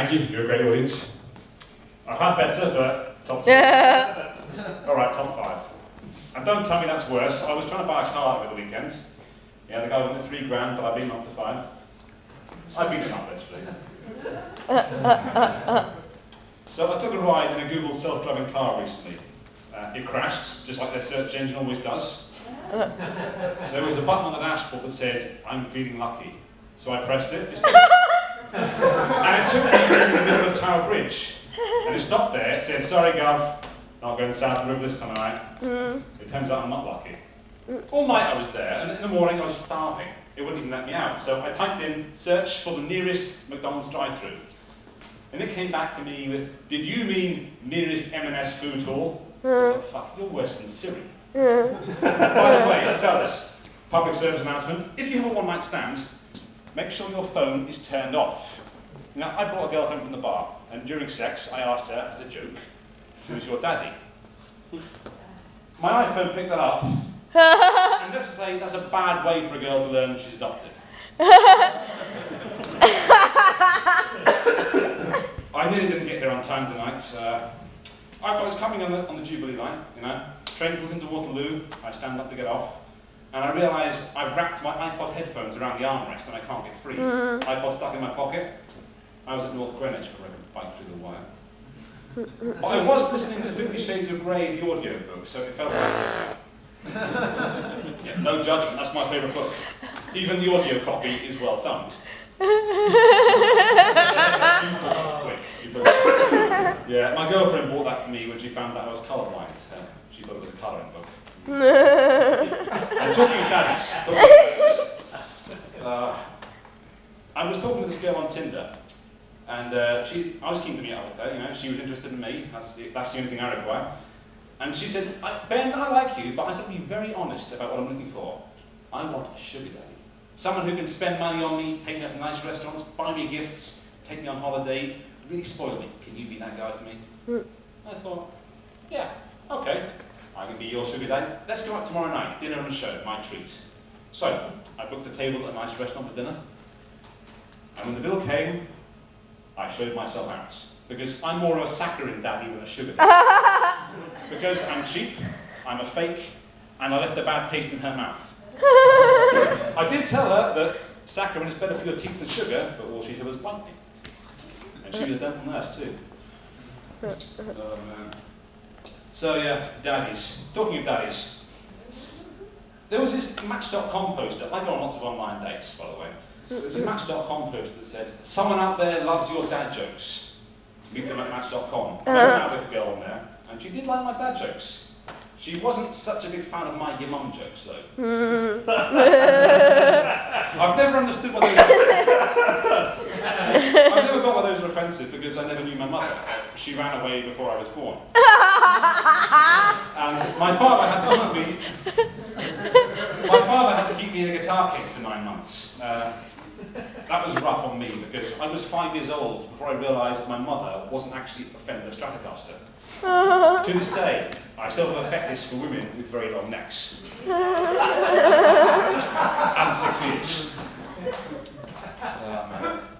Thank you, you're a great audience. I've had better, but top 5. Alright, top 5. And don't tell me that's worse. I was trying to buy a car over the weekend. Yeah, the guy wanted $3 grand, but I beat him up to 5. I beat him up, actually. So I took a ride in a Google self-driving car recently. It crashed, just like their search engine always does. There was a button on the dashboard that said, "I'm feeling lucky." So I pressed it. And it took me in the middle of Tower Bridge. And it stopped there. It said, "Sorry, Gov, not going south the river this time of night." It turns out I'm not lucky. All night I was there, and in the morning I was starving. It wouldn't even let me out. So I typed in, "search for the nearest McDonald's drive-thru." And it came back to me with, "Did you mean nearest M&S food hall?" Oh, fuck, you're worse than Siri. By the way, fellas, public service announcement, if you have a one-night stand, make sure your phone is turned off. Now, I brought a girl home from the bar, and during sex, I asked her, as a joke, "Who's your daddy?" My iPhone picked that up, and let's say that's a bad way for a girl to learn she's adopted. I nearly didn't get there on time tonight. I was coming on the Jubilee line, you know. Train pulls into Waterloo, I stand up to get off, and I realise I've wrapped my iPod headphones around the armrest and I can't get free. iPod stuck in my pocket. I was at North Greenwich before I could bite through the wire. But I was listening to 50 Shades of Grey, the audio book, so it felt like... Yeah, no judgment, that's my favourite book. Even the audio copy is well thumbed. Yeah, my girlfriend bought that for me when she found that I was colourblind. She thought it was a colouring book. And talking of daddies, I was talking to this girl on Tinder, and I was keen to meet up with her, you know, she was interested in me, that's the only thing I require. And she said, "Ben, I like you, but I'm going to be very honest about what I'm looking for. I want a sugar daddy. Someone who can spend money on me, take me out to nice restaurants, buy me gifts, take me on holiday, really spoil me. Can you be that guy for me?" I thought, yeah, okay, I can be your sugar daddy. Let's go out tomorrow night, dinner and a show, my treat. So, I booked a table at a nice restaurant for dinner. And when the bill came, I showed myself out. Because I'm more of a saccharine daddy than a sugar daddy. Because I'm cheap, I'm a fake, and I left a bad taste in her mouth. I did tell her that saccharin is better for your teeth than sugar, but all she did was bite me. And she was a dental nurse too. Oh man. So yeah, daddies. Talking of daddies. There was this Match.com poster. I go on lots of online dates, by the way. There's a Match.com poster that said, "Someone out there loves your dad jokes. Meet them at Match.com." I went out with a girl on there, and she did like my dad jokes. She wasn't such a big fan of my "your mum" jokes, though. I've never understood what those I've never got why those were offensive, because I never knew my mother. She ran away before I was born. And my father had to keep me in a guitar case for 9 months. That was rough on me, because I was 5 years old before I realised my mother wasn't actually a Fender Stratocaster. To this day, I still have a fetish for women with very long necks. And 6 ears.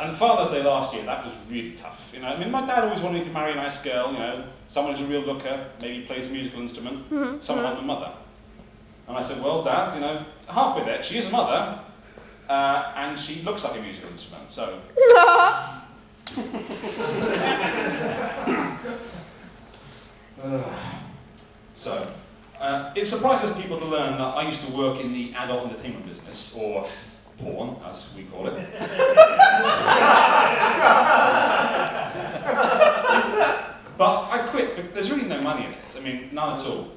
And Father's Day last year, that was really tough. You know, I mean, my dad always wanted me to marry a nice girl, you know, someone who's a real looker, maybe plays a musical instrument, someone like my mother. And I said, "Well, Dad, you know, halfway there, she is a mother, and she looks like a musical instrument, so..." It surprises people to learn that I used to work in the adult entertainment business, or porn, as we call it. But I quit, because there's really no money in it. I mean, none at all.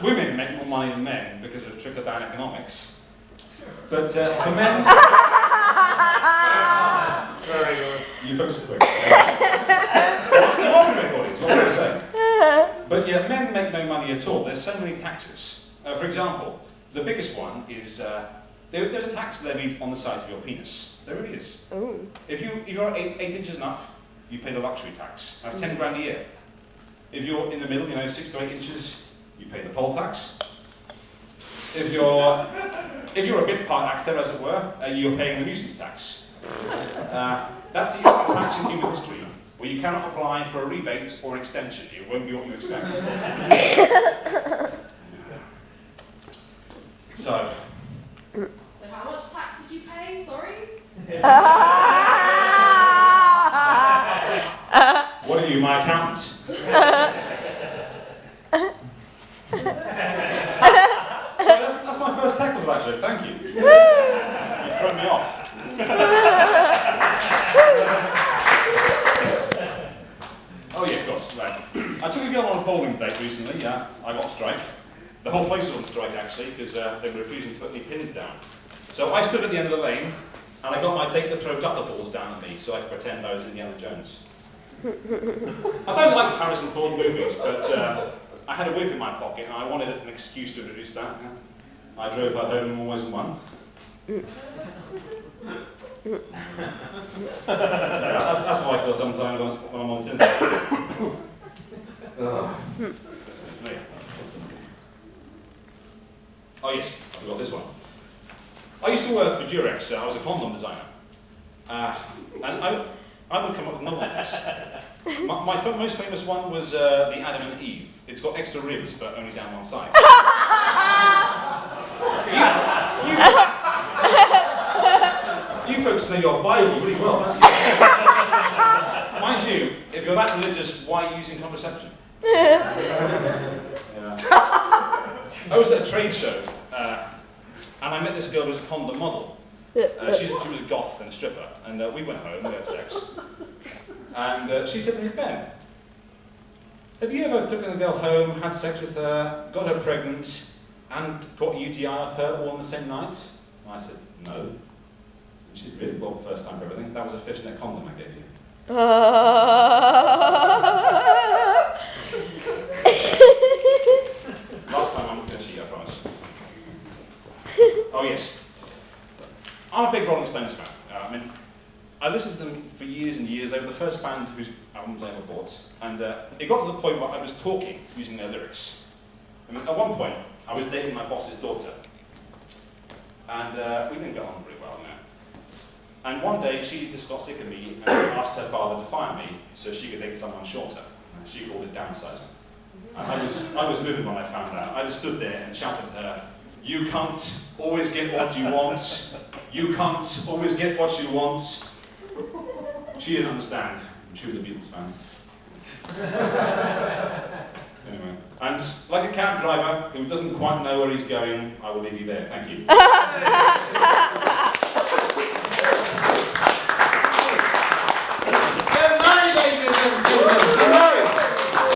Women make more money than men because of trickle-down economics. But for men... Very good. You folks are quick. What am I saying? But yeah, men make no money at all. There's so many taxes. For example, the biggest one is there's a tax levied on the size of your penis. There really is. Ooh. If you're 8 inches and up, you pay the luxury tax. That's 10 grand a year. If you're in the middle, you know, 6 to 8 inches, you pay the poll tax. If you're a bit part actor, as it were, you're paying the nuisance tax. That's the tax in human history, where you cannot apply for a rebate or an extension. It won't be what you expect. So how much tax did you pay? Sorry? What are you, my accountant? So that's my first tackle, actually. Thank you. You've thrown me off. Oh yeah, of course. Right. I took a girl on a bowling date recently. Yeah, I got a strike. The whole place was on strike actually, because they were refusing to put any pins down. So I stood at the end of the lane, and I got my date to throw gutter balls down at me, so I could pretend I was Indiana Jones. I don't like Harrison Ford movies, but I had a whip in my pocket, and I wanted an excuse to introduce that. Yeah. I drove her home and always won. That's how I feel sometimes when I'm on Tinder. Oh yes, I forgot this one. I used to work for Durex. I was a condom designer. And I would come up with novel ones. My most famous one was the Adam and Eve. It's got extra ribs, but only down one side. You folks know your Bible really well, don't you? Mind you, if you're that religious, why are you using contraception? Yeah. I was at a trade show, and I met this girl who was a condom model. She was a goth and a stripper, and we went home, we had sex. And she said to me, Ben, have you ever taken a girl home, had sex with her, got her pregnant, and got a UTI off her all on the same night? And I said, no. And she said, really? Well, first time for everything. That was a fishnet condom I gave you. Last time I'm not going to cheat, I promise. Oh yes. I'm a big Rolling Stones fan. I listened to them for years and years. They were the first band whose albums I ever bought. And it got to the point where I was talking using their lyrics. At one point, I was dating my boss's daughter. And we didn't get on very well, you know. And one day, she just got sick of me and asked her father to fire me so she could date someone shorter. She called it downsizing. I was moving when I found out. I just stood there and shouted at her, "You can't always get what you want. You can't always get what you want." She didn't understand. She was a Beatles fan. Anyway, and like a cab driver who doesn't quite know where he's going, I will leave you there. Thank you.